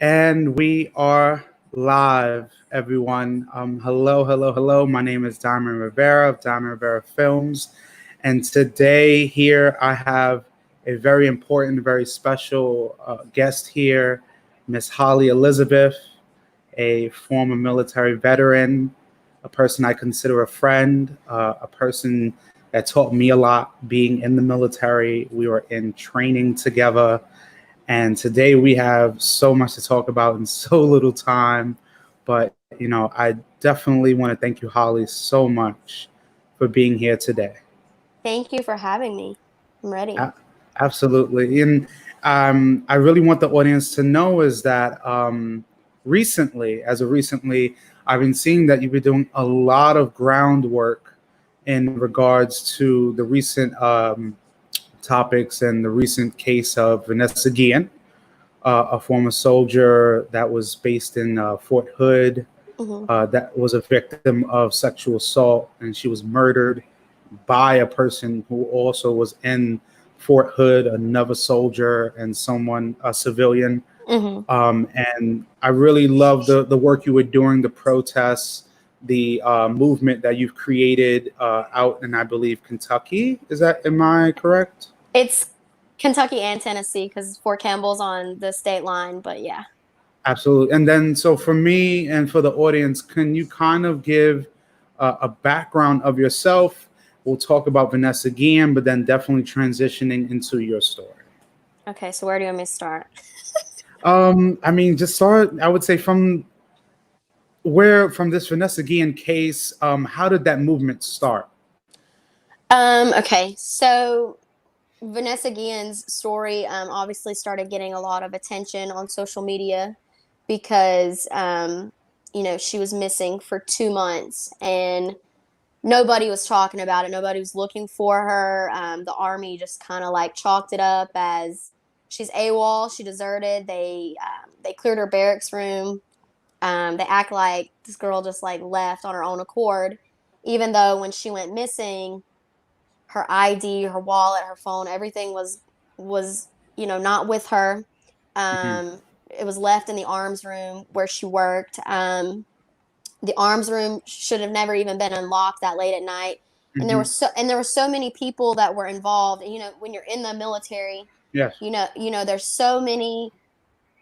And we are live, everyone. Hello, hello, hello. My name is Diamond Rivera of Diamond Rivera Films. And today, here, I have a very important, very special guest here, Miss Holly Elizabeth, a former military veteran, a person I consider a friend, a person that taught me a lot being in the military. We were in training together. And today we have so much to talk about in so little time. But, I definitely want to thank you, Holly, so much for being here today. Thank you for having me. I'm ready. A- Absolutely. And I really want the audience to know is that recently, I've been seeing that you've been doing a lot of groundwork in regards to the recent topics and the recent case of Vanessa Guillen, a former soldier that was based in Fort Hood, Hmm. that was a victim of sexual assault, and she was murdered by a person who also was in Fort Hood, another soldier and someone, a civilian. Hmm. And I really love the work you were doing, the protests, the movement that you've created out in, I believe, Kentucky. Am I correct? It's Kentucky and Tennessee because Fort Campbell's on the state line. But yeah. Absolutely. And then, so for me and for the audience, can you kind of give a background of yourself? We'll talk about Vanessa Guillen, but then definitely transitioning into your story. Okay, so where do you want me to start? I mean, just start, I would say, from this Vanessa Guillen case, how did that movement start? Okay, so Vanessa Guillen's story obviously started getting a lot of attention on social media because she was missing for 2 months and nobody was talking about it. Nobody was looking for her. The army just kind of like chalked it up as she's AWOL. She deserted. They cleared her barracks room. They act like this girl just like left on her own accord, even though when she went missing, her ID, her wallet, her phone, everything was not with her. Hmm. It was left in the arms room where she worked. The arms room should have never even been unlocked that late at night. And Hmm. there were so many people that were involved. And, when you're in the military, Yes. there's so many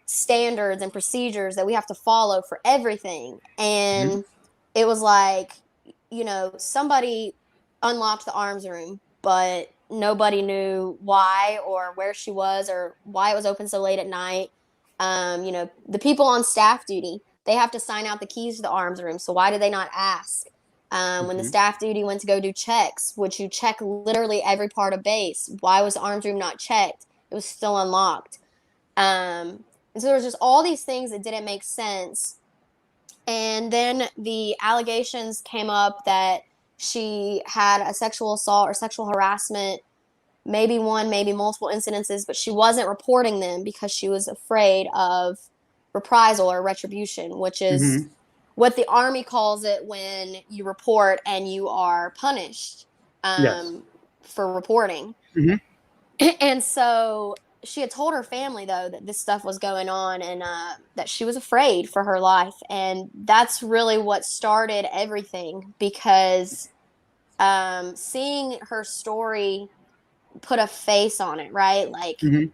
standards and procedures that we have to follow for everything. Hmm. And it was like, somebody unlocked the arms room, but nobody knew why or where she was or why it was open so late at night. The people on staff duty, they have to sign out the keys to the arms room. So why did they not ask? When the Hmm. staff duty went to go do checks, which you check literally every part of base, why was the arms room not checked? It was still unlocked. And so there was just all these things that didn't make sense. And then the allegations came up that she had a sexual assault or sexual harassment, maybe one, maybe multiple incidences, but she wasn't reporting them because she was afraid of reprisal or retribution, which is Hmm. what the army calls it when you report and you are punished Yes. um, for reporting. Hmm. And so she had told her family though that this stuff was going on and that she was afraid for her life, and that's really what started everything because seeing her story put a face on it, right? Like, Hmm.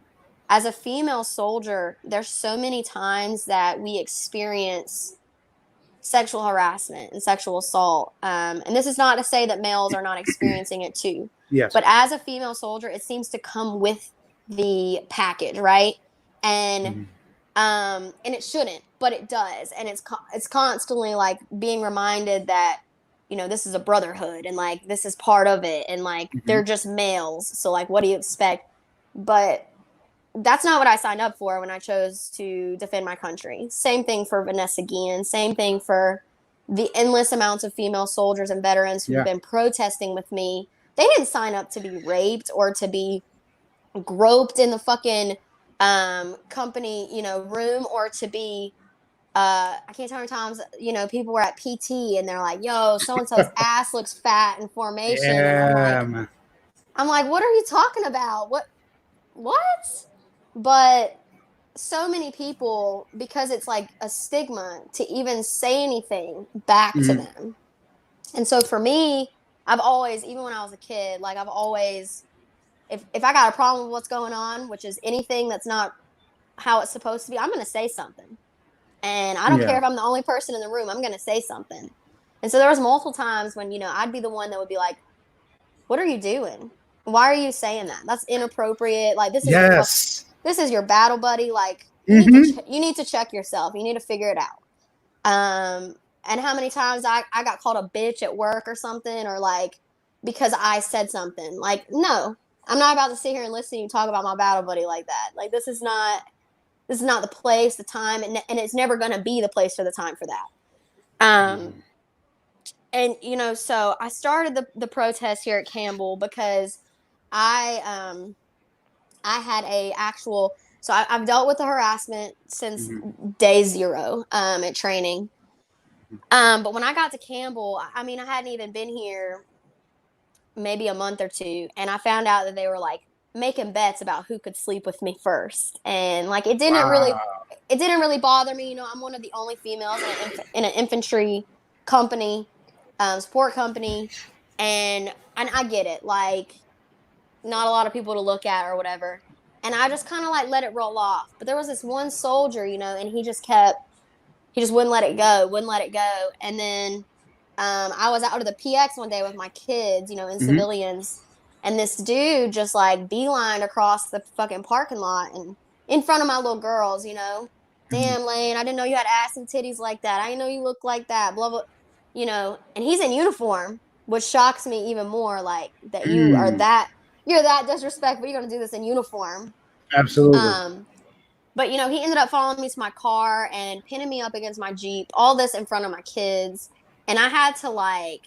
as a female soldier, there's so many times that we experience sexual harassment and sexual assault. And this is not to say that males are not experiencing it too. Yes. But as a female soldier, it seems to come with the package, right? And Hmm. and it shouldn't, but it does, and it's constantly like being reminded that this is a brotherhood and like this is part of it, and like Hmm. they're just males, so like what do you expect? But that's not what I signed up for when I chose to defend my country. Same thing for Vanessa Guillen. Same thing for the endless amounts of female soldiers and veterans who've Yeah. been protesting with me. They didn't sign up to be raped or to be groped in the fucking company, room, or to be I can't tell how many times, people were at PT and they're like, yo, so and so's ass looks fat in formation. And Yeah, man. I'm like, what are you talking about? What? But so many people, because it's like a stigma to even say anything back to Mhm. them. And so for me, I've always, even when I was a kid, like I've always, if I got a problem with what's going on, which is anything that's not how it's supposed to be, I'm going to say something. And I don't care Yeah. if I'm the only person in the room, I'm going to say something. And so there was multiple times when, I'd be the one that would be like, what are you doing? Why are you saying that? That's inappropriate. Like Yes. this is your battle buddy. Like Hmm. you need to check yourself. You need to figure it out. And how many times I got called a bitch at work or something, or like because I said something. Like, no, I'm not about to sit here and listen to you talk about my battle buddy like that. Like this is not the place, the time, and it's never gonna be the place or the time for that. And so I started the protest here at Campbell because I I had a actual so I've dealt with the harassment since Hmm. day zero at training. But when I got to Campbell, I mean, I hadn't even been here maybe a month or two, and I found out that they were like making bets about who could sleep with me first, and like Wow. it didn't really bother me. I'm one of the only females in an infantry company, support company, and I get it. Like, not a lot of people to look at or whatever. And I just kind of like let it roll off. But there was this one soldier, and he just wouldn't let it go, wouldn't let it go. And then I was out of the PX one day with my kids, in Hmm. civilians. And this dude just like beelined across the fucking parking lot and in front of my little girls. Hmm. Damn, Lane, I didn't know you had ass and titties like that. I didn't know you looked like that, blah, blah. And he's in uniform, which shocks me even more, like that Mm. you're that disrespectful, you're gonna do this in uniform. Absolutely. Um, but he ended up following me to my car and pinning me up against my Jeep, all this in front of my kids. And I had to like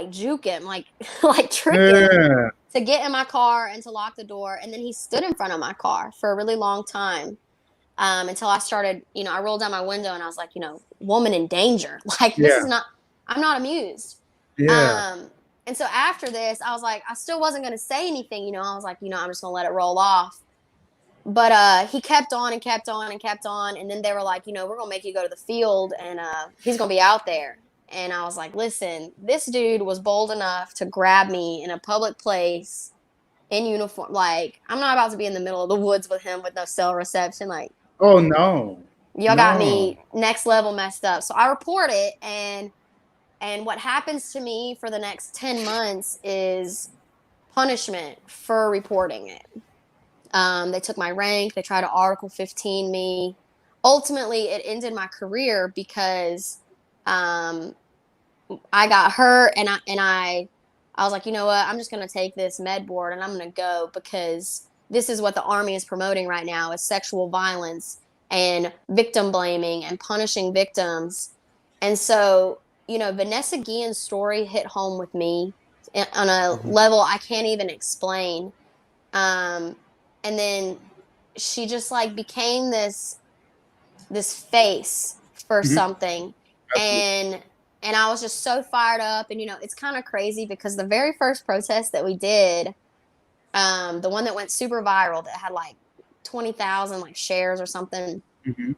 juke him, like like trick him Yeah. to get in my car and to lock the door. And then he stood in front of my car for a really long time. Until I started, I rolled down my window and I was like, woman in danger. Like, this is Yeah. not, I'm not amused. Yeah. Um, and so after this, I was like, I still wasn't going to say anything. I was like, I'm just going to let it roll off. But he kept on and kept on and kept on. And then they were like, we're going to make you go to the field and he's going to be out there. And I was like, listen, this dude was bold enough to grab me in a public place in uniform. Like, I'm not about to be in the middle of the woods with him with no cell reception. Like, Oh no. y'all got No. me next level messed up. So I report it, and what happens to me for the next 10 months is punishment for reporting it. They took my rank. They tried to Article 15 me. Ultimately, it ended my career because um, I got hurt, and I was like, you know what? I'm just gonna take this med board and I'm gonna go because this is what the Army is promoting right now: is sexual violence and victim blaming and punishing victims. And so, Vanessa Guillen's story hit home with me on a Mhm. level I can't even explain. Um, and then she just like became this face for Mhm. something. Absolutely. And I was just so fired up. And it's kind of crazy because the very first protest that we did, the one that went super viral that had like 20,000 like shares or something, Mhm.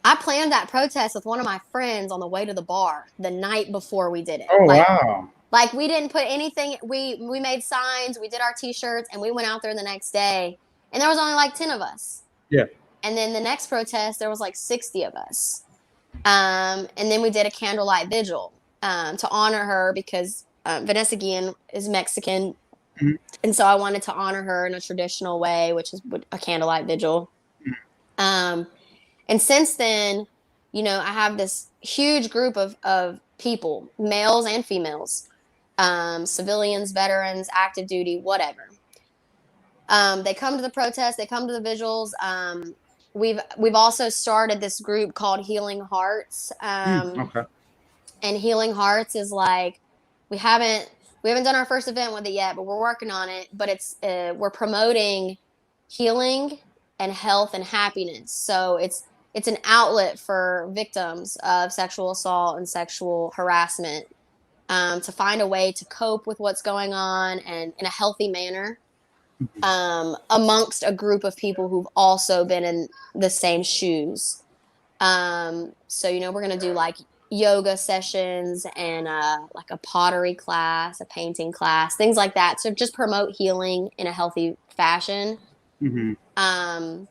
I planned that protest with one of my friends on the way to the bar the night before we did it. Oh like wow. like we didn't put anything, we made signs, we did our t-shirts, and we went out there the next day, and there was only like 10 of us. Yeah. And then the next protest there was like 60 of us. And then we did a candlelight vigil to honor her because Vanessa Guillen is Mexican. Mhm. And so I wanted to honor her in a traditional way, which is a candlelight vigil. Um, and since then, I have this huge group of people, males and females, civilians, veterans, active duty, whatever. They come to the protests, they come to the vigils. We've also started this group called Healing Hearts. Okay. And Healing Hearts is like we haven't we haven't done our first event with it yet, but we're working on it. But it's we're promoting healing and health and happiness. So it's an outlet for victims of sexual assault and sexual harassment, to find a way to cope with what's going on and in a healthy manner. amongst a group of people who've also been in the same shoes. So, we're going to do like yoga sessions and like a pottery class, a painting class, things like that. So just promote healing in a healthy fashion. Mm-hmm. Um,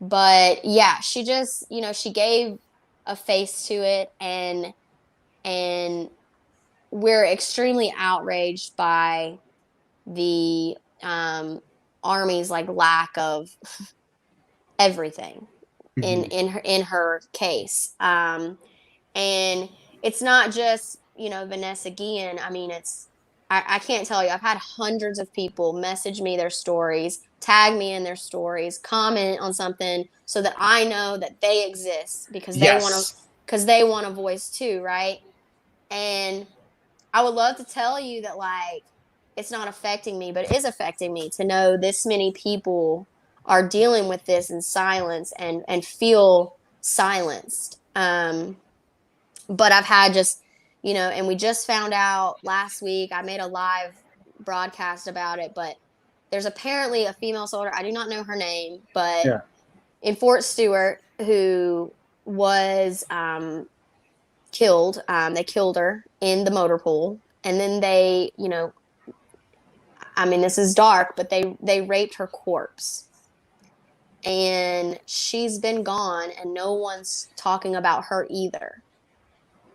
but yeah, she just, she gave a face to it, and we're extremely outraged by the army's like lack of everything in Mm-hmm. in her case. And it's not just Vanessa Guillen. I mean, I can't tell you. I've had hundreds of people message me their stories, tag me in their stories, comment on something so that I know that they exist Yes. because they want a voice too, right? And I would love to tell you that like it's not affecting me, but it is affecting me to know this many people are dealing with this in silence and feel silenced. But I've had just and we just found out last week. I made a live broadcast about it, but there's apparently a female soldier. I do not know her name, but Yeah. in Fort Stewart who was killed. They killed her in the motor pool, and then they, I mean, this is dark, but they raped her corpse, and she's been gone, and no one's talking about her either.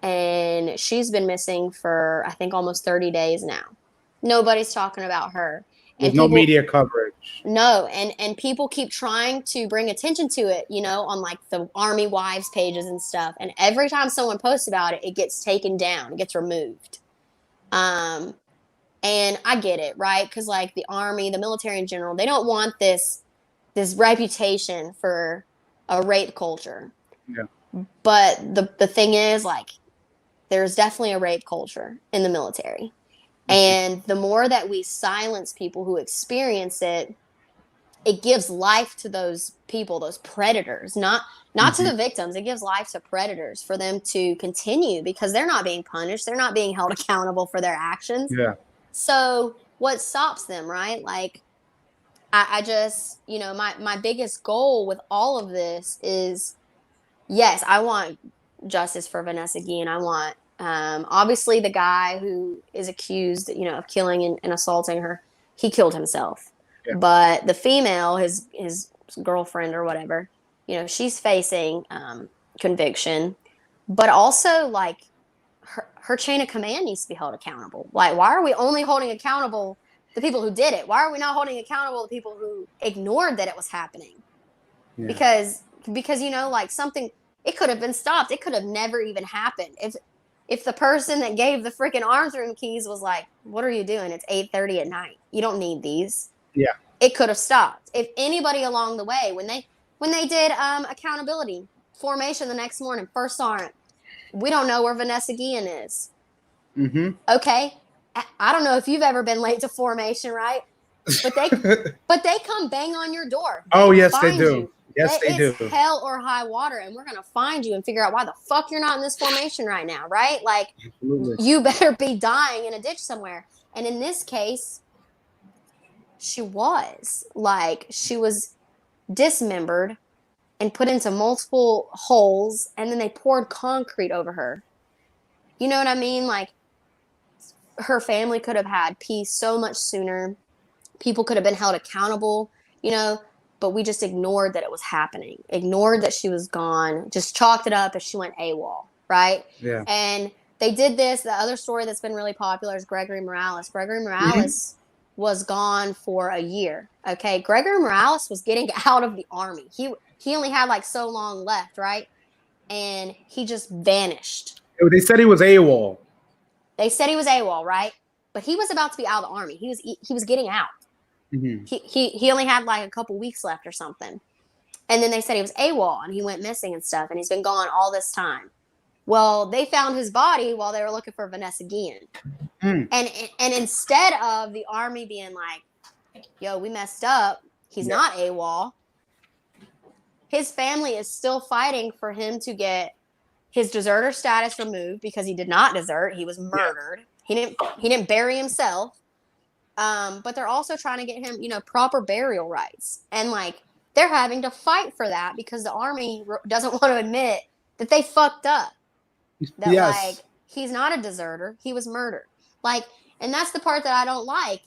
And she's been missing for I think almost 30 days now. Nobody's talking about her, There's and no people media coverage. no, and people keep trying to bring attention to it, on like the Army Wives pages and stuff. And every time someone posts about it, it gets taken down, it gets removed. Um, and I get it, right? Because like the Army, the military in general, they don't want this reputation for a rape culture. Yeah. But the thing is, like, there's definitely a rape culture in the military. And the more that we silence people who experience it, it gives life to those people, those predators, not to Mm-hmm. the victims. It gives life to predators for them to continue because they're not being punished. They're not being held accountable for their actions. Yeah. So what stops them, right? Like I just, my biggest goal with all of this is yes, I want justice for Vanessa Guillen. I want obviously the guy who is accused, of killing and assaulting her, he killed himself. Yeah. But the female, his girlfriend or whatever, she's facing conviction. But also, like her chain of command needs to be held accountable. Like, why are we only holding accountable the people who did it? Why are we not holding accountable the people who ignored that it was happening? Yeah. Because like something, it could have been stopped. It could have never even happened if the person that gave the freaking arms room keys was like, "What are you doing? It's 8:30 at night. You don't need these." Yeah. It could have stopped. If anybody along the way, when they did accountability formation the next morning, first sergeant, we don't know where Vanessa Guillen is. Mm-hmm. Okay, I don't know if you've ever been late to formation, right? But they come bang on your door. They Oh, yes, they find do. you. Yes, they It's do. hell or high water, and we're gonna find you and figure out why the fuck you're not in this formation right now, right? Like Absolutely. you better be dying in a ditch somewhere. And in this case, she was dismembered and put into multiple holes, and then they poured concrete over her. You know what I mean? Like her family could have had peace so much sooner. People could have been held accountable, but we just ignored that it was happening, ignored that she was gone, just chalked it up as she went AWOL, right? Yeah. And they did this. The other story that's been really popular is Gregory Morales. Gregory Mm-hmm. Morales was gone for a year. Okay, Gregory Morales was getting out of the army. He only had like so long left, right? And he just vanished. They said he was AWOL. They said he was AWOL, right? But he was about to be out of the army. He was getting out. Mm-hmm. He only had like a couple weeks left or something. And then they said he was AWOL and he went missing and stuff, and he's been gone all this time. Well, they found his body while they were looking for Vanessa Guillen. Mm. And instead of the army being like, yo, we messed up, he's not AWOL, his family is still fighting for him to get his deserter status removed because he did not desert. He was murdered. He didn't bury himself. But they're also trying to get him, proper burial rights. And like they're having to fight for that because the army doesn't want to admit that they fucked up. That like Yes. he's not a deserter, he was murdered. Like, and that's the part that I don't like.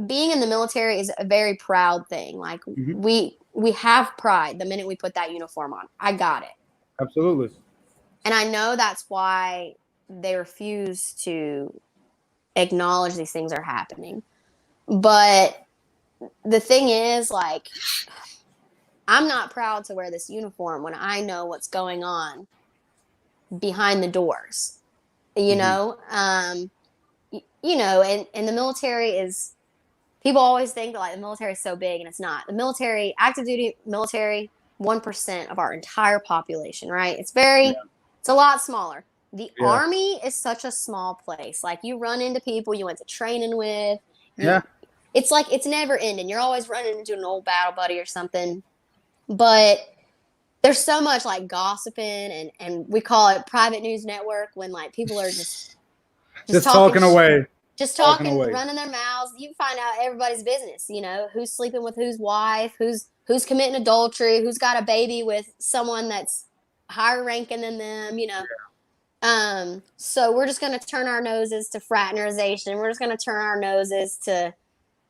Being in the military is a very proud thing. Like Hmm. we have pride the minute we put that uniform on. I got it. Absolutely. And I know that's why they refuse to acknowledge these things are happening. But the thing is, like, I'm not proud to wear this uniform when I know what's going on behind the doors. You Hmm. know, and the military is. People always think that like the military is so big, and it's not. The military, active duty military, 1% of our entire population, right? Yeah. It's a lot smaller. The Yeah. army is such a small place. Like you run into people you went to training with. You, Yeah. it's like it's never ending. You're always running into an old battle buddy or something. But there's so much like gossiping and we call it private news network when like people are just Just talking talking away. just Talking talking, away. running their mouths. You find out everybody's business. Who's sleeping with whose wife, who's committing adultery, who's got a baby with someone that's higher ranking than them. So we're just gonna turn our noses to fraternization. We're just gonna turn our noses to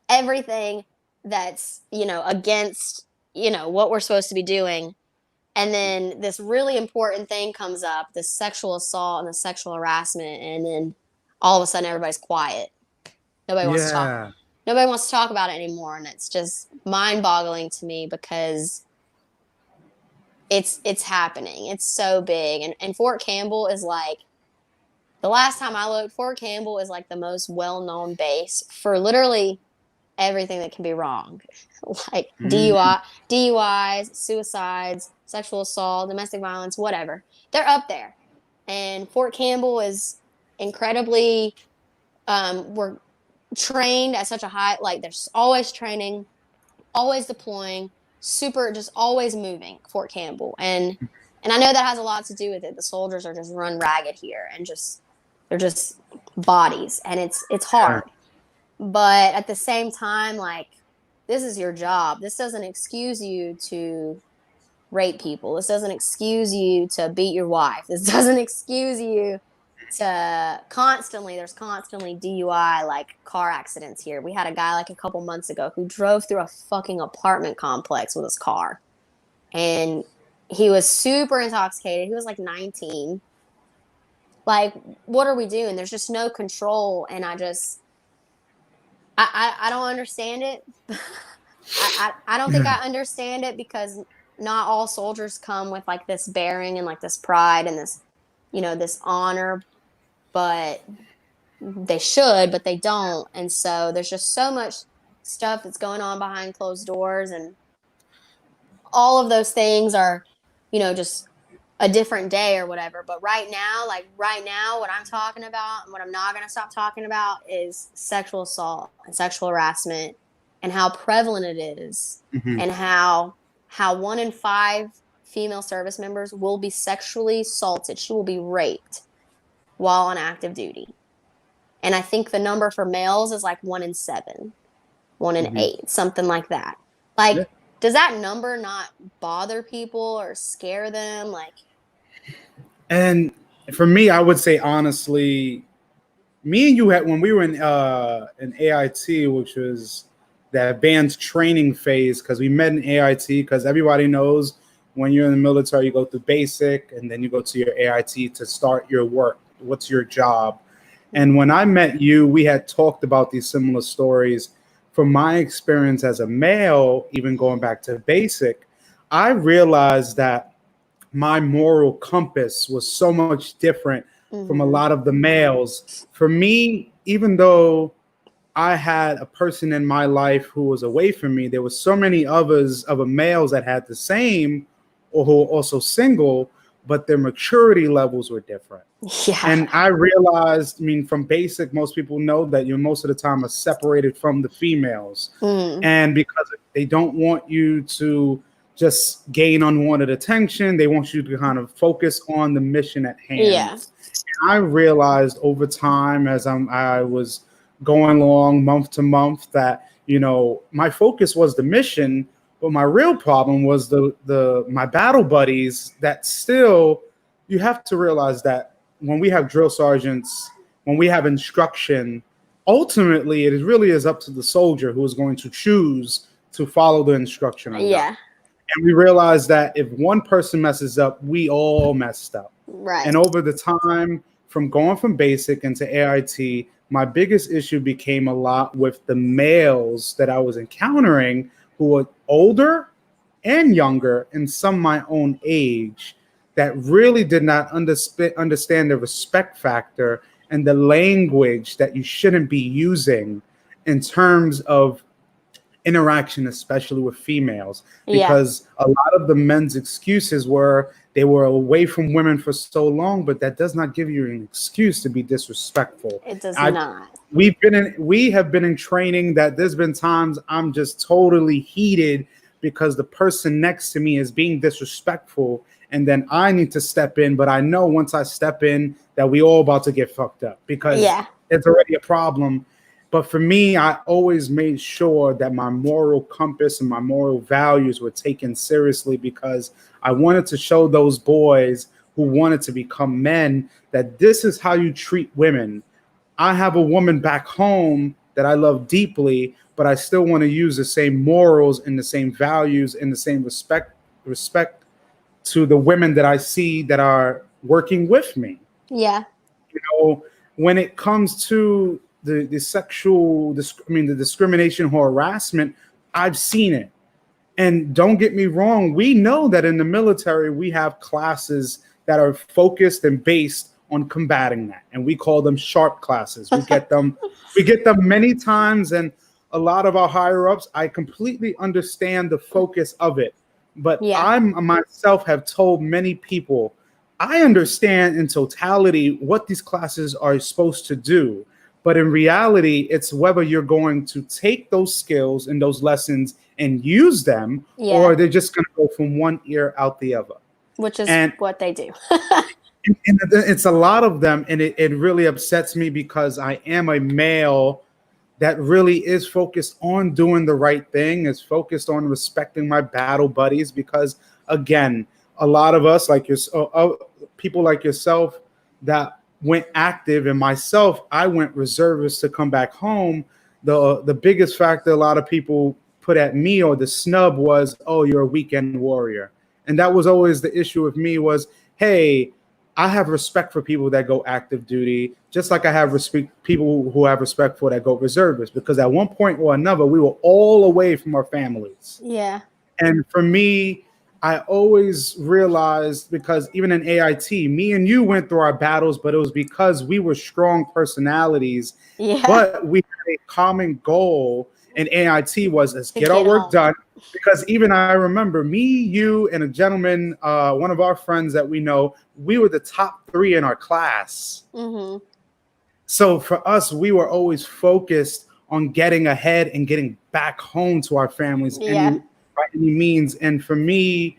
everything that's against what we're supposed to be doing. And then this really important thing comes up, this sexual assault and the sexual harassment, and then all of a sudden everybody's quiet. Nobody wants to talk. Yeah. Nobody wants to talk about it anymore, and it's just mind-boggling to me because it's happening. It's so big, and Fort Campbell is like the last time I looked. Fort Campbell is like the most well-known base for literally everything that can be wrong, like Mm. DUIs, suicides, sexual assault, domestic violence, whatever. They're up there, and Fort Campbell is incredibly. We're trained at such a high, like there's always training, always deploying, super, just always moving. Fort Campbell, and I know that has a lot to do with it. The soldiers are just run ragged here, and they're just bodies, and it's Yeah. hard. But at the same time, like this is your job. This doesn't excuse you to rape people. This doesn't excuse you to beat your wife. This doesn't excuse you there's constantly DUI, like car accidents here. We had a guy like a couple months ago who drove through a fucking apartment complex with his car, and he was super intoxicated. He was like 19. Like, what are we doing? There's just no control, and I don't understand it. I don't think I understand it because not all soldiers come with like this bearing and like this pride and this this honor, but they should, but they don't. And so there's just so much stuff that's going on behind closed doors, and all of those things are, just a different day or whatever. But right now, what I'm talking about and what I'm not going to stop talking about is sexual assault and sexual harassment and how prevalent it is, Hmm. and how 1 in 5 female service members will be sexually assaulted. She will be raped while on active duty. And I think the number for males is like 1 in 7, one in Hmm. eight, something like that. Yeah. Like, does that number not bother people or scare them? Like, And for me, I would say honestly, me and you had when we were in AIT, which was the advanced training phase, because we met in AIT because everybody knows when you're in the military, you go through basic and then you go to your AIT to start your work. What's your job? And when I met you, we had talked about these similar stories. From my experience as a male, even going back to basic, I realized that my moral compass was so much different from a mm-hmm. lot of the males. For me, even though I had a person in my life who was away from me, there was so many others of a males that had the same or who were also single, but their maturity levels were different. Yeah. And I realized, I mean, from basic, most people know that you most of the time are separated from the females. Mm. And because they don't want you to just gain unwanted attention, they want you to kind of focus on the mission at hand. Yeah. I realized over time as I was going along month to month that, my focus was the mission, but my real problem was the my battle buddies that still, you have to realize that when we have drill sergeants, when we have instruction, ultimately it really is up to the soldier who is going to choose to follow the instruction or not. Yeah. And we realize that if one person messes up, we all messed up. Right. And over the time, from going from basic into AIT, my biggest issue became a lot with the males that I was encountering who were older and younger, and some my own age, that really did not understand the respect factor and the language that you shouldn't be using in terms of interaction, especially with females, Yeah. because a lot of the men's excuses were they were away from women for so long, but that does not give you an excuse to be disrespectful. It does I not. we have been in training that there's been times I'm just totally heated because the person next to me is being disrespectful, and then I need to step in, but I know once I step in that we all about to get fucked up because Yeah. it's already a problem. But for me, I always made sure that my moral compass and my moral values were taken seriously because I wanted to show those boys who wanted to become men that this is how you treat women. I have a woman back home that I love deeply, but I still want to use the same morals and the same values and the same respect to the women that I see that are working with me. Yeah. know, when it comes to the sexual, the discrimination or harassment, I've seen it. And don't get me wrong, we know that in the military we have classes that are focused and based on combating that, and we call them sharp classes. We get them many times, and a lot of our higher ups, I completely understand the focus of it. But Yeah. I myself have told many people, I understand in totality what these classes are supposed to do. But in reality, it's whether you're going to take those skills and those lessons and use them, Yeah. or they're just going to go from one ear out the other. Which is And, what they do. and it's a lot of them. And it really upsets me because I am a male that really is focused on doing the right thing, is focused on respecting my battle buddies. Because again, a lot of us, like people like yourself, that went active, and myself, I went reservist to come back home. The biggest factor a lot of people put at me, or the snub, was, oh, you're a weekend warrior. And that was always the issue with me was, hey, I have respect for people that go active duty, just like I have respect people who have respect for that go reservists, because at one point or another, we were all away from our families. Yeah. And for me, I always realized, because even in AIT, me and you went through our battles, but it was because we were strong personalities, Yeah. but we had a common goal in AIT was, let's To get our get work home. done. Because even I remember me, you, and a gentleman, one of our friends that we know, we were the top 3 in our class. Mm-hmm. So for us, we were always focused on getting ahead and getting back home to our families Yeah. by any means. And for me,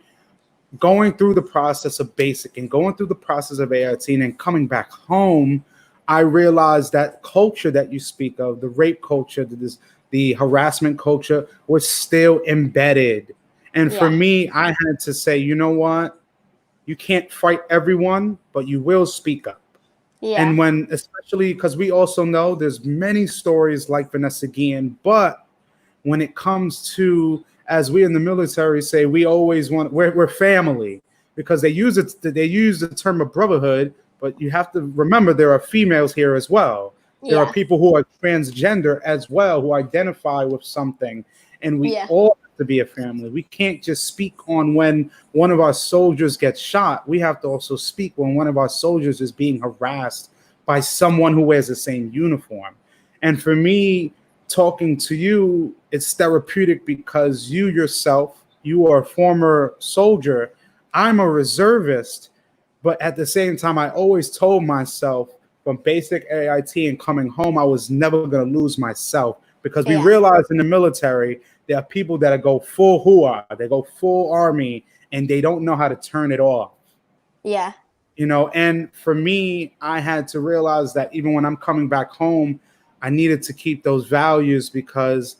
going through the process of basic and going through the process of AIT and then coming back home, I realized that culture that you speak of, the rape culture, the harassment culture, was still embedded. And for Yeah. me, I had to say, you know what? You can't fight everyone, but you will speak up. Yeah. And when, especially because we also know there's many stories like Vanessa Guillen, but when it comes to, as we in the military say, we always we're family, because they use the term of brotherhood, but you have to remember there are females here as well. There are Yeah. people who are transgender as well, who identify with something, and we Yeah. all have to be a family. We can't just speak on when one of our soldiers gets shot. We have to also speak when one of our soldiers is being harassed by someone who wears the same uniform. And for me, talking to you, it's therapeutic because you yourself, you are a former soldier. I'm a reservist, but at the same time, I always told myself from basic AIT and coming home, I was never going to lose myself, because we Yeah. realize in the military, there are people that go full hua, they go full army, and they don't know how to turn it off. Yeah. And for me, I had to realize that even when I'm coming back home, I needed to keep those values because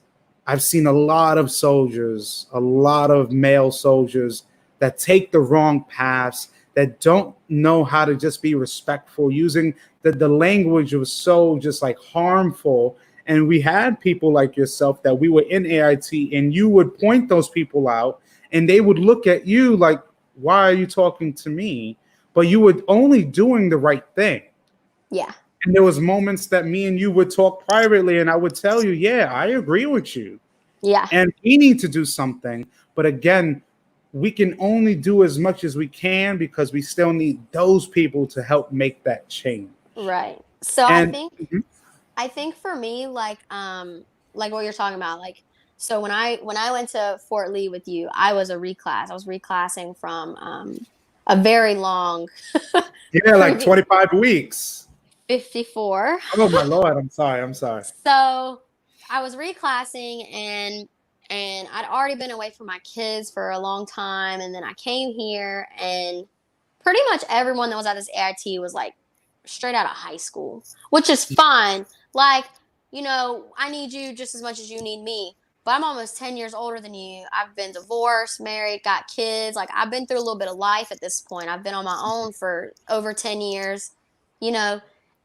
I've seen a lot of soldiers, a lot of male soldiers that take the wrong paths, that don't know how to just be respectful, using the language was so just like harmful. And we had people like yourself that we were in AIT and you would point those people out and they would look at you like, why are you talking to me? But you were only doing the right thing. Yeah. And there was moments that me and you would talk privately and I would tell you, yeah, I agree with you. Yeah. And we need to do something. But again, we can only do as much as we can because we still need those people to help make that change. Right. So And mhm, I think for me, like what you're talking about, like so when I went to Fort Lee with you, I was a reclass. I was reclassing from a very long yeah, like previous 25 weeks. 54. Oh my Lord, I'm sorry. I'm sorry. So I was reclassing and I'd already been away from my kids for a long time, and then I came here and pretty much everyone that was at this AIT was like straight out of high school, which is fine. Like, I need you just as much as you need me. But I'm almost 10 years older than you. I've been divorced, married, got kids. Like, I've been through a little bit of life at this point. I've been on my own for over 10 years, you know,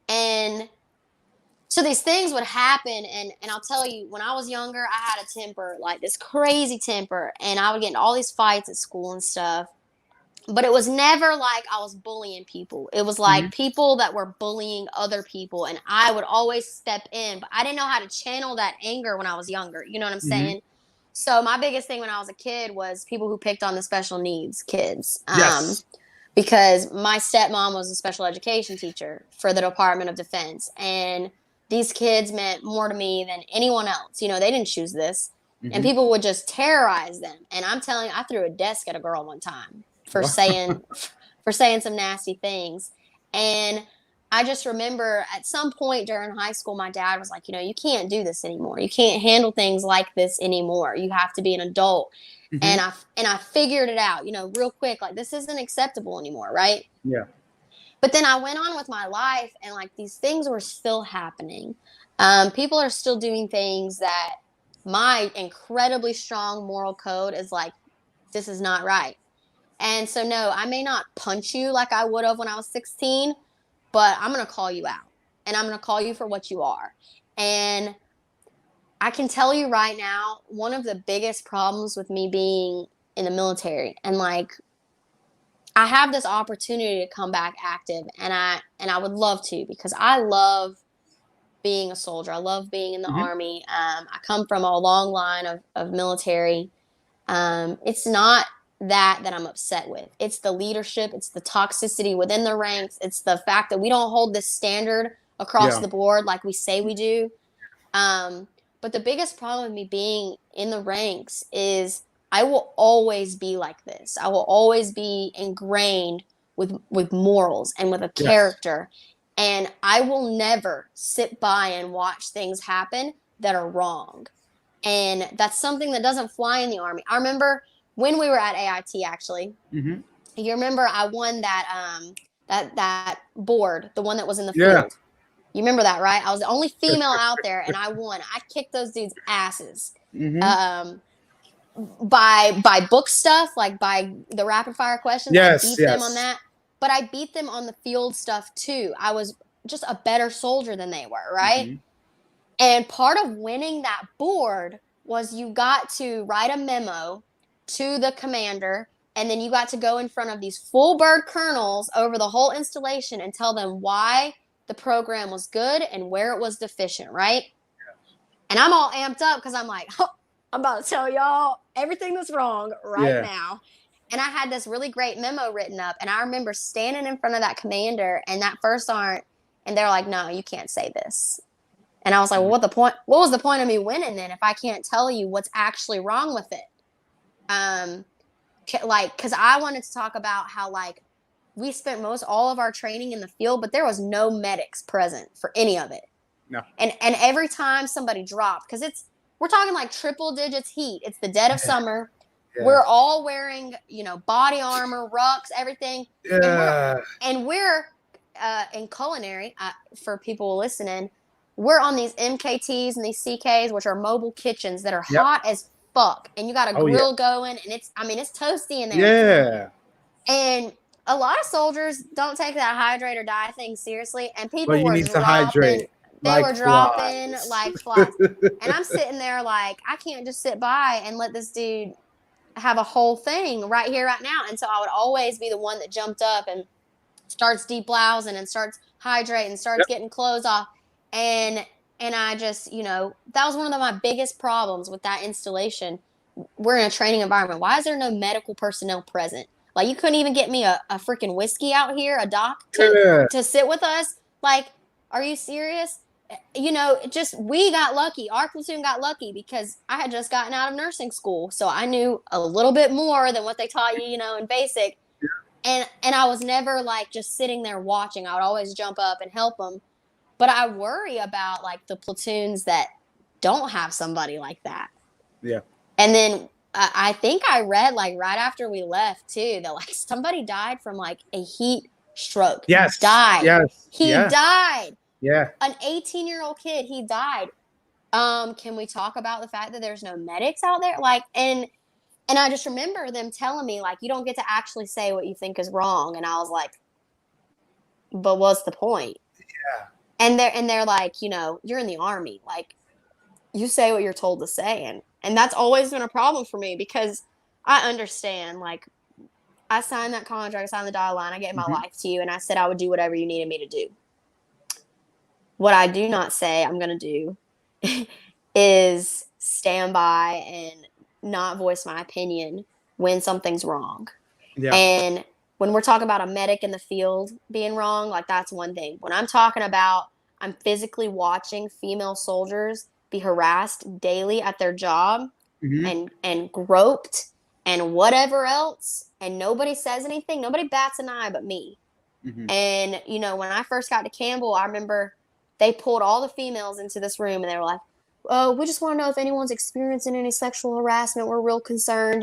and so these things would happen. And I'll tell you, when I was younger, I had a temper, like this crazy temper, and I would get in all these fights at school and stuff, but it was never like I was bullying people. It was Mhm, like people that were bullying other people, and I would always step in, but I didn't know how to channel that anger when I was younger. You know what I'm mhm. saying? So my biggest thing when I was a kid was people who picked on the special needs kids. Yes. Because my stepmom was a special education teacher for the Department of Defense, and these kids meant more to me than anyone else. They didn't choose this, and Mhm. people would just terrorize them. And I'm telling you, I threw a desk at a girl one time for Wow. saying some nasty things. And I just remember at some point during high school, my dad was like, you can't do this anymore. You can't handle things like this anymore. You have to be an adult. And Mhm. I figured it out, real quick. Like, this isn't acceptable anymore, right? Yeah. But then I went on with my life, and like these things were still happening. People are still doing things that my incredibly strong moral code is like, this is not right. And so, no, I may not punch you like I would have when I was 16, but I'm going to call you out, and I'm going to call you for what you are. And I can tell you right now, one of the biggest problems with me being in the military, and like, I have this opportunity to come back active, and I would love to, because I love being a soldier. I love being in the Mhm. army. I come from a long line of military. It's not that I'm upset with. It's the leadership. It's the toxicity within the ranks. It's the fact that we don't hold this standard across Yeah. the board like we say we do. Um, but the biggest problem with me being in the ranks is I will always be like this. I will always be ingrained with morals and with a Yes. character. And I will never sit by and watch things happen that are wrong. And that's something that doesn't fly in the army. I remember when we were at AIT, actually. Mhm. You remember I won that board, the one that was in the Yeah. field. You remember that, right? I was the only female out there, and I won. I kicked those dudes' asses. Mhm. Um, by book stuff, like by the rapid fire questions, I Yes. beat them on Yes. that. But I beat them on the field stuff too. I was just a better soldier than they were, right? Mhm. And part of winning that board was you got to write a memo to the commander, and then you got to go in front of these full bird colonels over the whole installation and tell them why the program was good and where it was deficient, right? And I'm all amped up because I'm like, oh, I'm about to tell y'all everything that's wrong right Yeah. now. And I had this really great memo written up. And I remember standing in front of that commander and that first sergeant, and they're like, no, you can't say this. And I was like, well, Mhm. what was the point of me winning then if I can't tell you what's actually wrong with it? Um, like, because I wanted to talk about how, like, we spent most all of our training in the field, but there was no medics present for any of it. No. And every time somebody dropped, because we're talking like triple digits heat. It's the dead of summer. Yeah. We're all wearing, body armor, rucks, everything, and we're Yeah. and we're in culinary, for people listening. we're on these MKTs and these CKs, which are mobile kitchens that are Yep. hot as fuck, and you got a Oh yeah. grill going, and it's toasty in there. Yeah. And a lot of soldiers don't take that hydrate or die thing seriously, and But people you were need to dropping. hydrate They like were dropping flies. like flies, and I'm sitting there like I can't just sit by and let this dude have a whole thing right here, right now. And so I would always be the one that jumped up and starts deblousing and starts hydrating, starts Yep. getting clothes off, and I just, that was one of my biggest problems with that installation. We're in a training environment. Why is there no medical personnel present? Like, you couldn't even get me a freaking whiskey out here, a doc Yeah. to sit with us. Like, are you serious? Just we got lucky. Our platoon got lucky because I had just gotten out of nursing school, so I knew a little bit more than what they taught you, in basic. And I was never like just sitting there watching. I would always jump up and help them. But I worry about like the platoons that don't have somebody like that. Yeah. And then I think I read like right after we left too that like somebody died from like a heat stroke. Yes. Died. Yes. He Yeah. died. Yeah. An 18-year-old kid, he died. Can we talk about the fact that there's no medics out there? Like, and I just remember them telling me like, you don't get to actually say what you think is wrong. And I was like, but what's the point? Yeah. And they're like, you're in the Army, like, you say what you're told to say. And that's always been a problem for me because I understand, like, I signed that contract, I signed the dotted line, I gave my Mhm. life to you, and I said I would do whatever you needed me to do. What I do not say I'm going to do is stand by and not voice my opinion when something's wrong. Yeah. And when we're talking about a medic in the field being wrong, like, that's one thing. When I'm talking about I'm physically watching female soldiers be harassed daily at their job Mhm. and groped and whatever else, and nobody says anything, nobody bats an eye but me. Mhm. And when I first got to Campbell, I remember they pulled all the females into this room and they were like, "Oh, we just want to know if anyone's experiencing any sexual harassment. We're real concerned."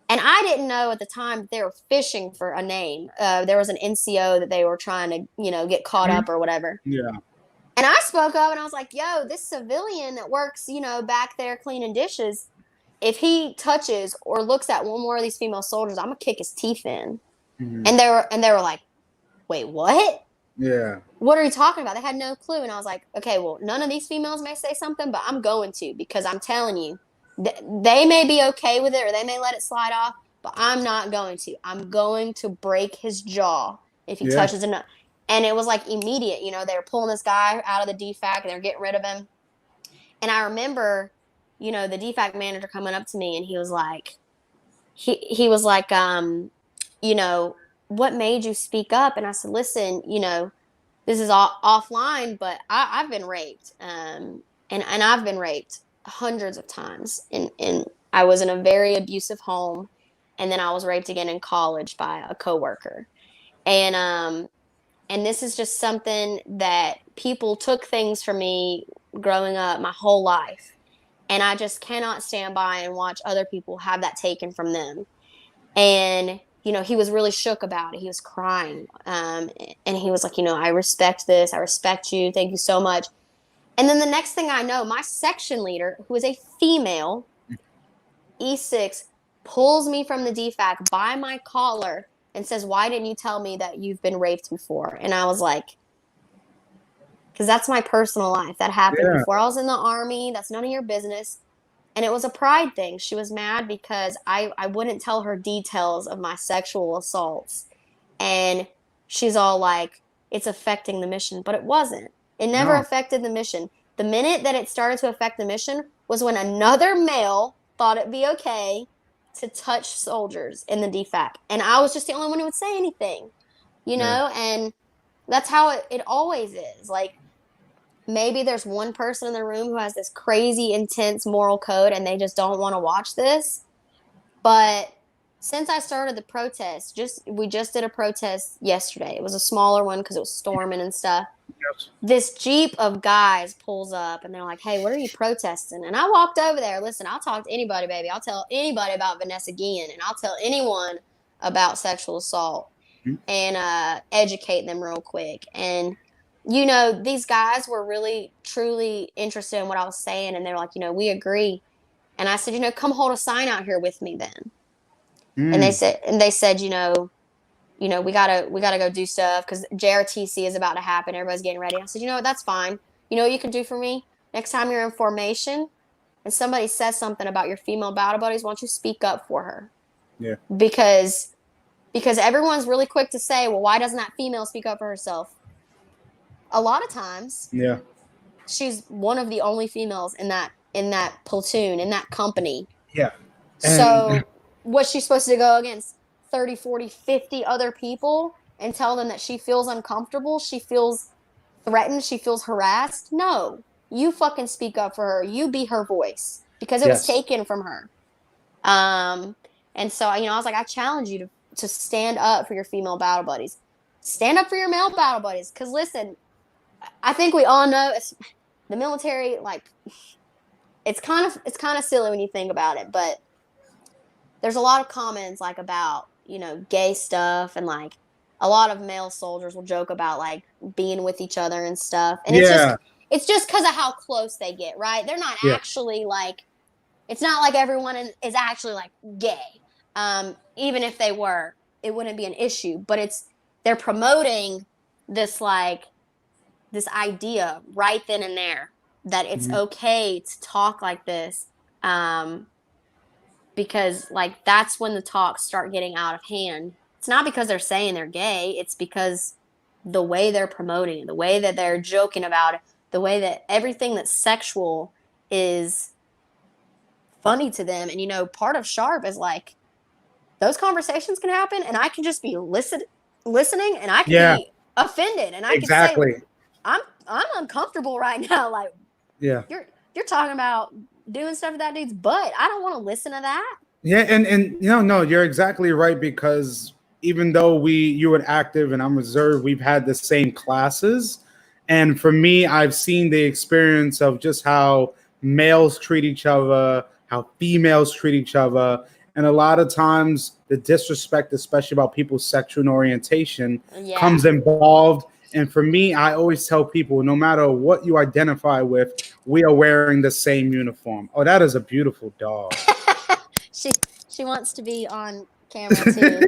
And I didn't know at the time that they were fishing for a name. There was an NCO that they were trying to, get caught Mhm. up or whatever. Yeah. And I spoke up and I was like, "Yo, this civilian that works, back there cleaning dishes, if he touches or looks at one more of these female soldiers, I'm gonna kick his teeth in." Mhm. And they were like, "Wait, what? Yeah. What are you talking about?" They had no clue. And I was like, "Okay, well, none of these females may say something, but I'm going to, because I'm telling you, they may be okay with it or they may let it slide off, but I'm not going to. I'm going to break his jaw if he Yeah. touches enough." And it was like immediate. They were pulling this guy out of the DFAC and they're getting rid of him. And I remember, the DFAC manager coming up to me and he was like, you know, "What made you speak up?" And I said, "Listen, this is all offline, but I've been raped, and I've been raped hundreds of times. And I was in a very abusive home, and then I was raped again in college by a coworker, and this is just something that people took things from me growing up my whole life, and I just cannot stand by and watch other people have that taken from them." And he was really shook about it. He was crying, and he was like, "I respect this. I respect you. Thank you so much." And then the next thing I know, my section leader, who is a female, E6, pulls me from the DFAC by my collar and says, "Why didn't you tell me that you've been raped before?" And I was like, "Because that's my personal life. That happened Yeah. before I was in the Army. That's none of your business." And it was a pride thing. She was mad because I wouldn't tell her details of my sexual assaults. And she's all like, "It's affecting the mission." But it wasn't. It never No. affected the mission. The minute that it started to affect the mission was when another male thought it'd be okay to touch soldiers in the DFAC. And I was just the only one who would say anything, Yeah. and that's how it always is. Like, maybe there's one person in the room who has this crazy intense moral code and they just don't want to watch this. But since I started the protest, we just did a protest yesterday. It was a smaller one because it was storming and stuff. Yes. This Jeep of guys pulls up and they're like, "Hey, what are you protesting?" And I walked over there. "Listen, I'll talk to anybody, baby. I'll tell anybody about Vanessa Guillen, and I'll tell anyone about sexual assault, Mhm. and educate them real quick." And these guys were really truly interested in what I was saying, and they're like, we agree. And I said, come hold a sign out here with me then. And they Mm, said, we gotta go do stuff because JRTC is about to happen. Everybody's getting ready. I said, you know what, that's fine. You know what you can do for me? Next time you're in formation and somebody says something about your female battle buddies, why don't you speak up for her? yeah. Because everyone's really quick to say, well, why doesn't that female speak up for herself? A lot of times Yeah. she's one of the only females in that platoon, in that company. Yeah. And So what's she supposed to go against 30, 40, 50 other people and tell them that she feels uncomfortable, she feels threatened, she feels harassed? No. You fucking speak up for her. You be her voice because it was yes. taken from her. Um and so I was like, I challenge you to stand up for your female battle buddies. Stand up for your male battle buddies cuz listen, I think we all know the military, like, it's kind of silly when you think about it, but there's a lot of comments like about gay stuff, and like a lot of male soldiers will joke about like being with each other and stuff, and Yeah. it's just because of how close they get, right? They're not Yeah. actually like, it's not like everyone is actually like gay. Even if they were, it wouldn't be an issue, but they're promoting this, like, this idea right then and there that it's Mhm. okay to talk like this, um, because like that's when the talks start getting out of hand. It's not because they're saying they're gay, it's because the way they're promoting it, the way that they're joking about it, the way that everything that's sexual is funny to them. And part of Sharp is like, those conversations can happen and I can just be listening, and I can Yeah. be offended, and I can say, Exactly. I'm uncomfortable right now. Like, Yeah. you're talking about doing stuff with that dude's butt. I don't want to listen to that. Yeah, and no, you're exactly right, because even though you were active and I'm reserved, we've had the same classes. And for me, I've seen the experience of just how males treat each other, how females treat each other, and a lot of times the disrespect, especially about people's sexual orientation, Yeah. comes involved. And for me, I always tell people, no matter what you identify with, we are wearing the same uniform. Oh, that is a beautiful dog. she she wants to be on camera too.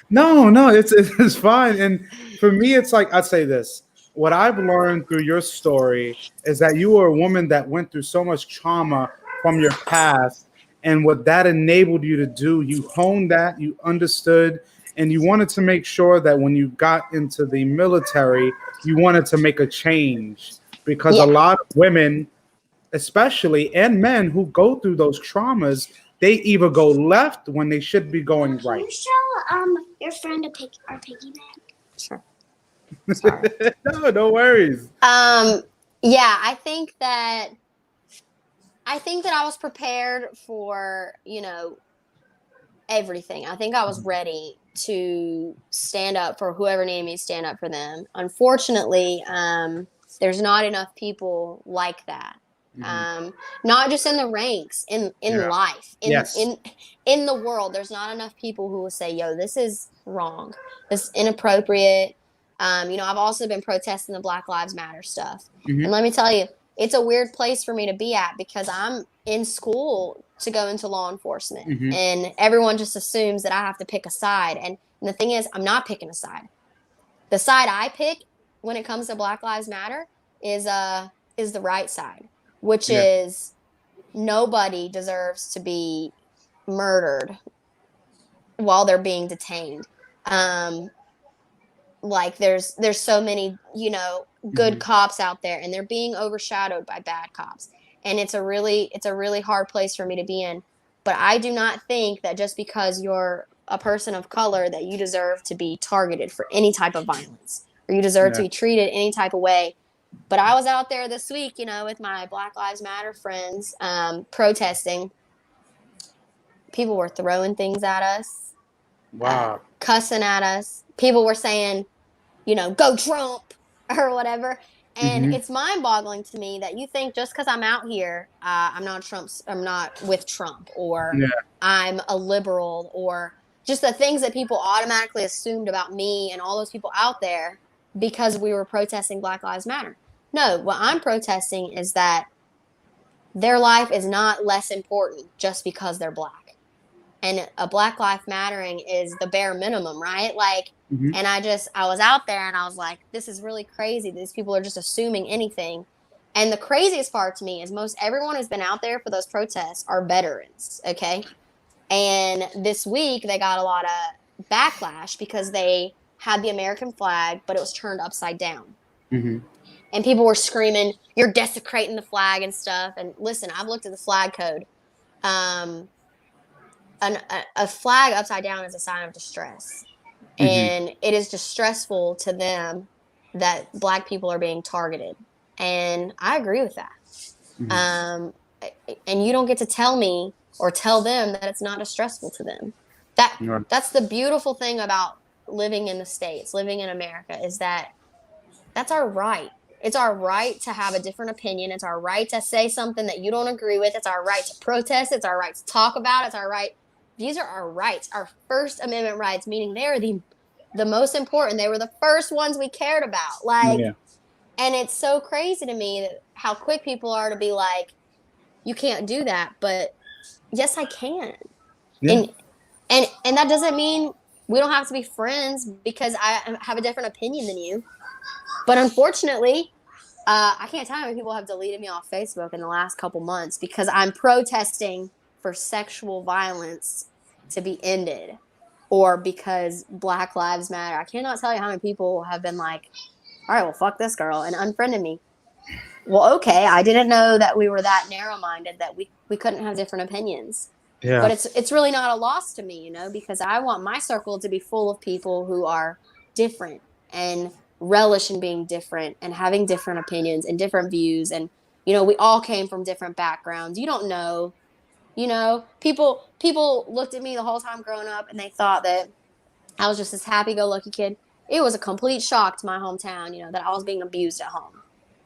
No, it's fine. And for me, it's like, I'd say this. What I've learned through your story is that you were a woman that went through so much trauma from your past. And what that enabled you to do, you honed that, you understood, and you wanted to make sure that when you got into the military, you wanted to make a change. Because a Yeah. lot of women, especially, and men who go through those traumas, they either go left when they should be going Can right. you show your friend our piggy bank? Sure. Sorry. No worries. Yeah, I think that I was prepared for, everything. I think I was ready to stand up for whoever needed me to stand up for them. Unfortunately, there's not enough people like that. Mhm. Not just in the ranks, in Yeah. life, in Yes. in in the world. There's not enough people who will say, "Yo, this is wrong. This is inappropriate." I've also been protesting the Black Lives Matter stuff, and Hmm. let me tell you, it's a weird place for me to be at because I'm in school to go into law enforcement, Hmm. and everyone just assumes that I have to pick a side. And the thing is, I'm not picking a side. The side I pick when it comes to Black Lives Matter is the right side, which Yeah. is nobody deserves to be murdered while they're being detained. Um, like there's so many good Hmm. cops out there, and they're being overshadowed by bad cops, and it's a really hard place for me to be in. But I do not think that just because you're a person of color that you deserve to be targeted for any type of violence, or you deserve to Yeah. be treated any type of way. But I was out there this week, with my Black Lives Matter friends, protesting. People were throwing things at us, Wow. cussing at us. People were saying, go Trump or whatever. And Hmm. it's mind boggling to me that you think just because I'm out here, I'm not with Trump, or Yeah. I'm a liberal, or just the things that people automatically assumed about me and all those people out there. because we were protesting Black Lives Matter. No, what I'm protesting is that their life is not less important just because they're Black. And a Black life mattering is the bare minimum, right? Like, Mhm. and I was out there and I was like, this is really crazy. These people are just assuming anything. And the craziest part to me is most everyone who's been out there for those protests are veterans, okay? And this week they got a lot of backlash because they had the American flag, but it was turned upside down. Mhm. And people were screaming, "You're desecrating the flag" and stuff. And listen, I've looked at the flag code. Um, a flag upside down is a sign of distress, Mhm. and it is distressful to them that Black people are being targeted. And I agree with that. Mhm. Um, and you don't get to tell me or tell them that it's not distressful to them. That Right. that's the beautiful thing about living in the States, living in America, is that that's our right. It's our right to have a different opinion. It's our right to say something that you don't agree with. It's our right to protest. It's our right to talk about it. It's our right. These are our rights, our First Amendment rights, meaning they are the most important. They were the first ones we cared about. Like, Yeah. and it's so crazy to me that how quick people are to be like, you can't do that, but yes, I can. Yeah. And and that doesn't mean we don't have to be friends because I have a different opinion than you. But unfortunately, I can't tell how many people have deleted me off Facebook in the last couple months because I'm protesting for sexual violence to be ended or because Black Lives Matter. I cannot tell you how many people have been like, all right, well, fuck this girl and unfriended me. Well, okay, I didn't know that we were that narrow-minded that we couldn't have different opinions. Yeah. But it's really not a loss to me, because I want my circle to be full of people who are different and relish in being different and having different opinions and different views. And we all came from different backgrounds. You don't know, people looked at me the whole time growing up and they thought that I was just this happy-go-lucky kid. It was a complete shock to my hometown, that I was being abused at home.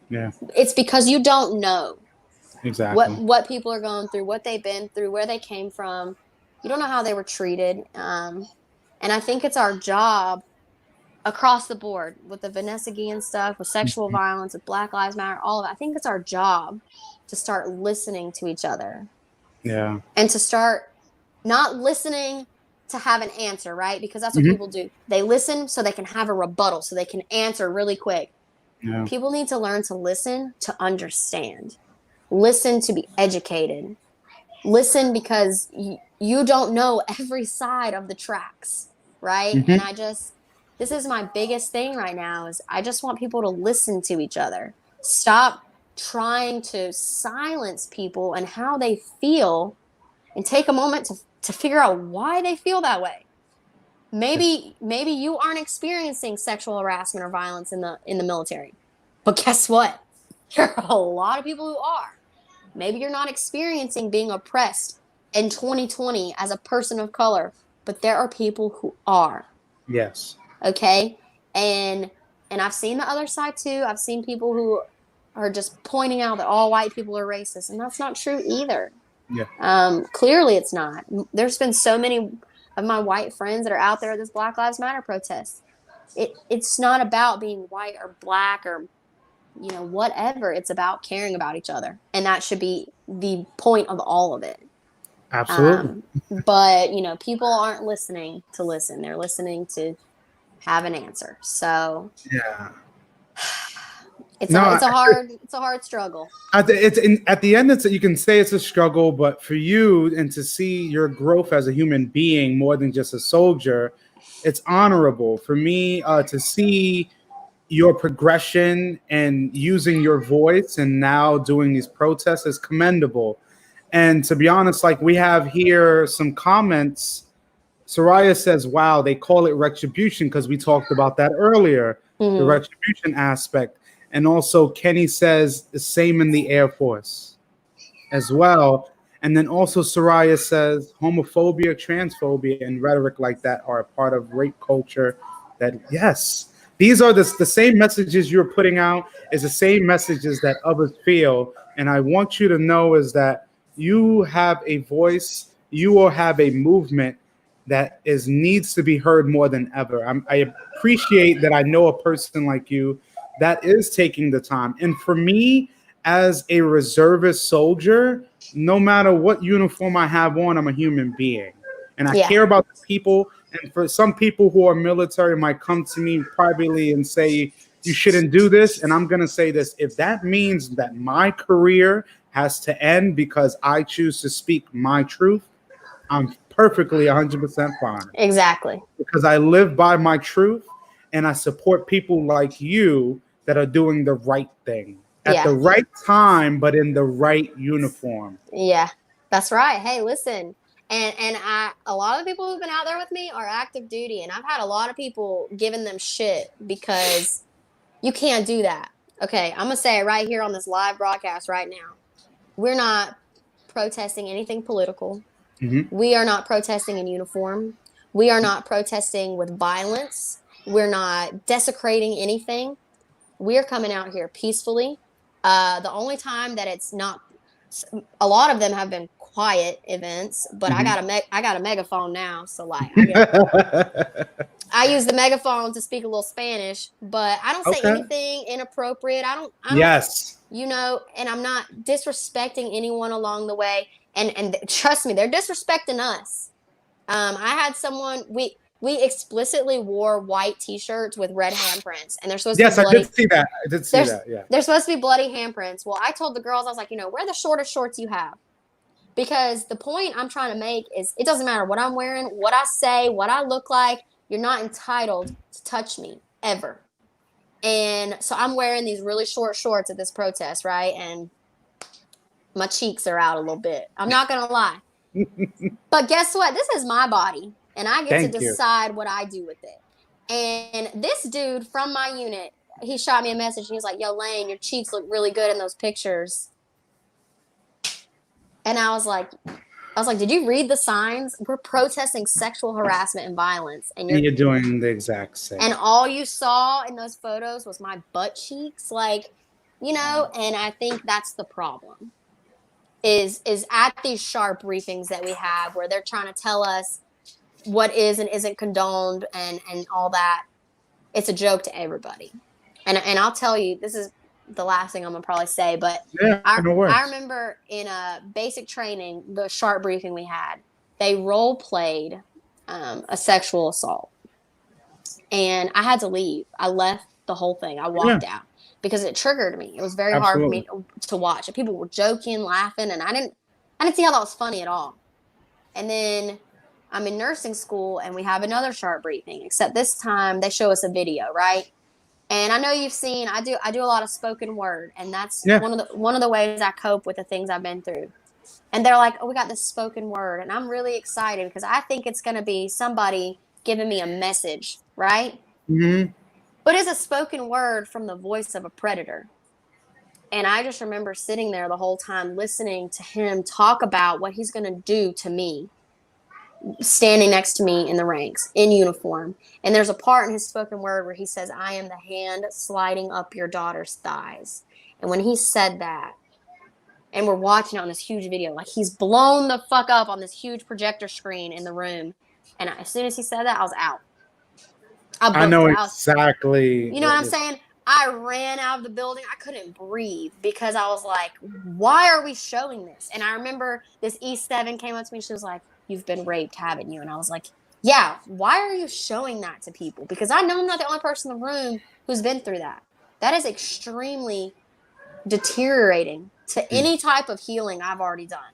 Yeah. It's because you don't know Exactly. what people are going through, what they've been through, where they came from. You don't know how they were treated. And I think it's our job across the board with the Vanessa Guillen stuff, with sexual violence, with Black Lives Matter, all of it. I think it's our job to start listening to each other Yeah. and to start not listening to have an answer, right? Because that's what Mhm. people do. They listen so they can have a rebuttal, so they can answer really quick. Yeah. People need to learn to listen to understand. Listen to be educated. Listen because you don't know every side of the tracks, right? And Mhm. this is my biggest thing right now is I just want people to listen to each other. Stop trying to silence people and how they feel and take a moment to figure out why they feel that way. Maybe you aren't experiencing sexual harassment or violence in the military. But guess what? There are a lot of people who are. Maybe you're not experiencing being oppressed in 2020 as a person of color, but there are people who are. Yes. Okay? And I've seen the other side too. I've seen people who are just pointing out that all white people are racist, and that's not true either. Yeah. Clearly it's not. There's been so many of my white friends that are out there at this Black Lives Matter protest. It's not about being white or black or whatever. It's about caring about each other, and that should be the point of all of it. Absolutely. But people aren't listening to listen; they're listening to have an answer. So Yeah. it's No, it's a hard struggle. at the end, you can say it's a struggle, but for you and to see your growth as a human being more than just a soldier, it's honorable. For me, to see your progression and using your voice and now doing these protests is commendable. And to be honest, like we have here some comments. Soraya says, wow, they call it retribution because we talked about that earlier, the Mm-hmm. retribution aspect. And also, Kenny says the same in the Air Force as well. And then also, Soraya says homophobia, transphobia, and rhetoric like that are a part of rape culture. That, yes, these are the same messages you're putting out, is the same messages that others feel. And I want you to know is that you have a voice, you will have a movement that is needs to be heard more than ever. I appreciate that I know a person like you that is taking the time. And for me, as a reservist soldier, no matter what uniform I have on, I'm a human being. And I Yeah. care about the people. And for some people who are military might come to me privately and say, you shouldn't do this. And I'm going to say this. If that means that my career has to end because I choose to speak my truth, I'm perfectly 100% fine Exactly. because I live by my truth and I support people like you that are doing the right thing at Yeah. the right time, but in the right uniform. Yeah. That's right. Hey, listen. And a lot of the people who've been out there with me are active duty, and I've had a lot of people giving them shit because you can't do that. Okay, I'm gonna say it right here on this live broadcast right now. We're not protesting anything political. Mhm. We are not protesting in uniform. We are not protesting with violence. We're not desecrating anything. We're coming out here peacefully. The only time that it's not, a lot of them have been quiet events, but Mhm. I got a megaphone now, so like I use the megaphone to speak a little Spanish, but I don't say Okay. anything inappropriate. I don't, Yes. and I'm not disrespecting anyone along the way. And trust me, they're disrespecting us. I had someone we explicitly wore white T-shirts with red handprints, and they're supposed to be Yes, I did bloody. see that. I did see There's that. Yeah. they're supposed to be bloody handprints. Well, I told the girls, I was like, wear the shortest shorts you have, because the point I'm trying to make is it doesn't matter what I'm wearing, what I say, what I look like. You're not entitled to touch me ever. And so I'm wearing these really short shorts at this protest, right? And my cheeks are out a little bit. I'm not gonna lie. But guess what? This is my body, and I get to Thank you. decide what I do with it. And this dude from my unit, he shot me a message, and he's like, "Yo, Lane, your cheeks look really good in those pictures." And I was like, "Did you read the signs? We're protesting sexual harassment and violence, And you're doing the exact same. and all you saw in those photos was my butt cheeks, like, And I think that's the problem. Is at these sharp briefings that we have where they're trying to tell us what is and isn't condoned and all that. It's a joke to everybody. And I'll tell you, this is the last thing I'm gonna probably say, but Yeah, no I worries. remember in a basic training, the sharp briefing we had, they role played a sexual assault, and I had to leave. I left the whole thing. I Yeah, walked out because it triggered me. It was very hard for absolutely. me to watch. And people were joking, laughing, and I didn't see how that was funny at all. And then I'm in nursing school, and we have another sharp briefing. Except this time they show us a video, right? And I know you've seen I do a lot of spoken word, and that's Yeah. one of the ways I cope with the things I've been through. And they're like, "Oh, we got this spoken word," and I'm really excited because I think it's going to be somebody giving me a message, right? Hmm. But it's a spoken word from the voice of a predator. And I just remember sitting there the whole time listening to him talk about what he's going to do to me, standing next to me in the ranks in uniform. And there's a part in his spoken word where he says, "I am the hand sliding up your daughter's thighs." And when he said that, and we're watching it on this huge video, like he's blown the fuck up on this huge projector screen in the room. And as soon as he said that, I was out. I I booked know it. exactly You know what I'm saying? I ran out of the building. I couldn't breathe because I was like, why are we showing this? And I remember this E7 came up to me. She was like, "You've been raped, haven't you?" And I was like, "Yeah, why are you showing that to people?" Because I know I'm not the only person in the room who's been through that. That is extremely deteriorating to any type of healing I've already done.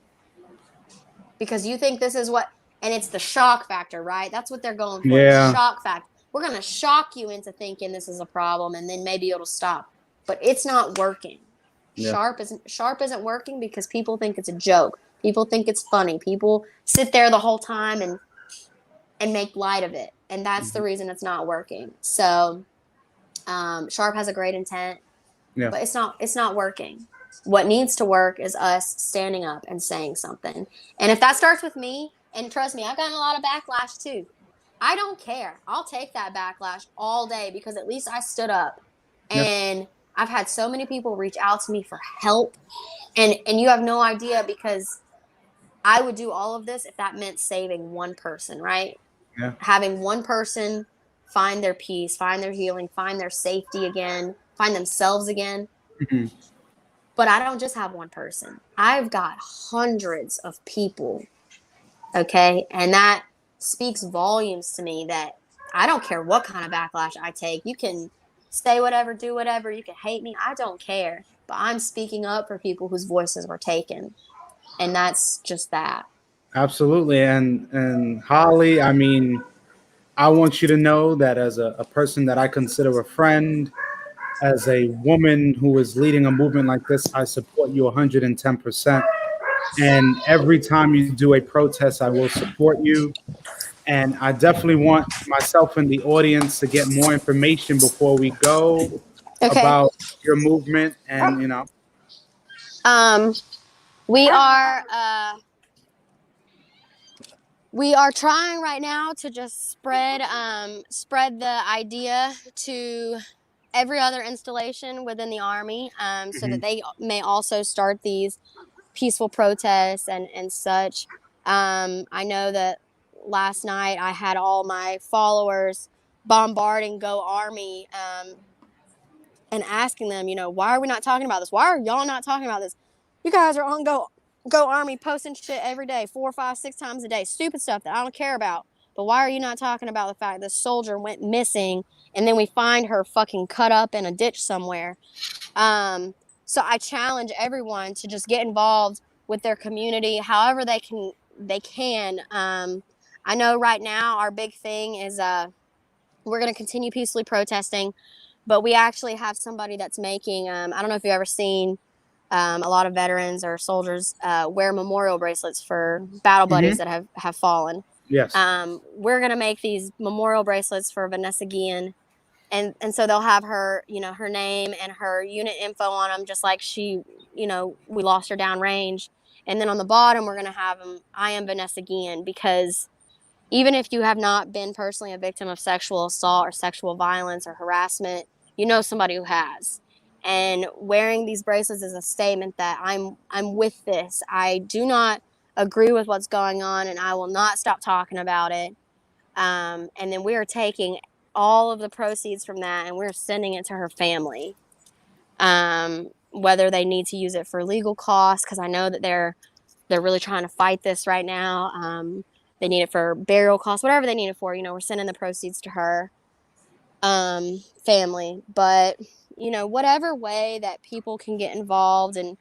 Because you think this is what, and it's the shock factor, right? That's what they're going for, the Yeah. shock factor. We're going to shock you into thinking this is a problem, and then maybe it'll stop. But it's not working. Yeah. Sharp isn't working because people think it's a joke. People think it's funny. People sit there the whole time and make light of it, and that's the reason it's not working. So sharp has a great intent, Yeah. but it's not working. What needs to work is us standing up and saying something. And if that starts with me, and trust me, I've gotten a lot of backlash too. I don't care. I'll take that backlash all day because at least I stood up. Yeah. And I've had so many people reach out to me for help. And you have no idea, because I would do all of this if that meant saving one person, right? having one person find their peace, find their healing, find their safety again, find themselves again. Mhm. But I don't just have one person. I've got hundreds of people. Okay. And that speaks volumes to me that I don't care what kind of backlash I take. You can say whatever, do whatever. You can hate me. I don't care. But I'm speaking up for people whose voices were taken. And that's just that. Absolutely. And Holly, I mean, I want you to know that as a person that I consider a friend, as a woman who is leading a movement like this, I support you 110%. And every time you do a protest, I will support you. And I definitely want myself and the audience to get more information before we go Okay. about your movement. And, Um, we are we are trying right now to just spread the idea to every other installation within the Army, so that they may also start these peaceful protests and such. I know that last night I had all my followers bombarding Go Army, and asking them, why are we not talking about this? Why are y'all not talking about this? You guys are on Go Army posting shit every day, 4, 5, 6 times a day, stupid stuff that I don't care about. But why are you not talking about the fact this soldier went missing and then we find her fucking cut up in a ditch somewhere? So I challenge everyone to just get involved with their community, however they can. I know right now our big thing is we're going to continue peacefully protesting, but we actually have somebody that's making. I don't know if you've ever seen a lot of veterans or soldiers wear memorial bracelets for battle buddies that have fallen. yes. We're going to make these memorial bracelets for Vanessa Guillen. And so they'll have her, her name and her unit info on them, just like she, we lost her downrange. And then on the bottom, we're going to have them, I am Vanessa Guillen, because even if you have not been personally a victim of sexual assault or sexual violence or harassment, you know somebody who has. And wearing these bracelets is a statement that I'm with this. I do not agree with what's going on, and I will not stop talking about it. And then we are taking all of the proceeds from that and we're sending it to her family. Whether they need to use it for legal costs, because I know that they're really trying to fight this right now. They need it for burial costs, whatever they need it for. We're sending the proceeds to her family. But whatever way that people can get involved, and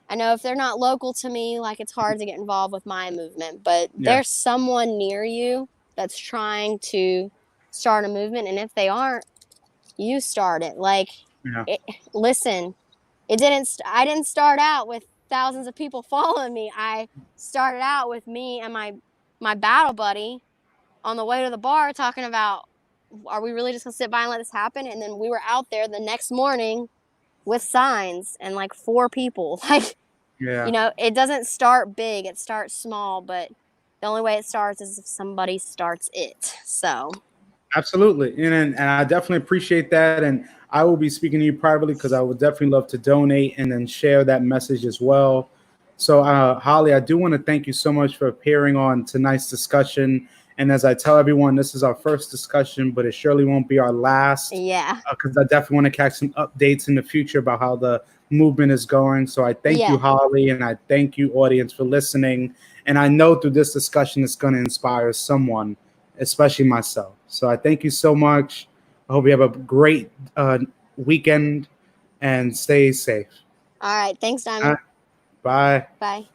I know if they're not local to me, like, it's hard to get involved with my movement, but there's someone near you that's trying to start a movement, and if they aren't, you start it. Like, listen, I didn't start out with thousands of people following me. I started out with me and my battle buddy on the way to the bar talking about, are we really just gonna sit by and let this happen? And then we were out there the next morning with signs and like 4 people. Like, it doesn't start big, it starts small, but the only way it starts is if somebody starts it. So Absolutely. And I definitely appreciate that. And I will be speaking to you privately because I would definitely love to donate and then share that message as well. So, Holly, I do want to thank you so much for appearing on tonight's discussion. And as I tell everyone, this is our first discussion, but it surely won't be our last. yeah. Because I definitely want to catch some updates in the future about how the movement is going. So I thank you, Holly, and I thank you, audience, for listening. And I know through this discussion, it's going to inspire someone, especially myself. So I thank you so much. I hope you have a great weekend and stay safe. All right. Thanks, Diamond. Bye. Bye.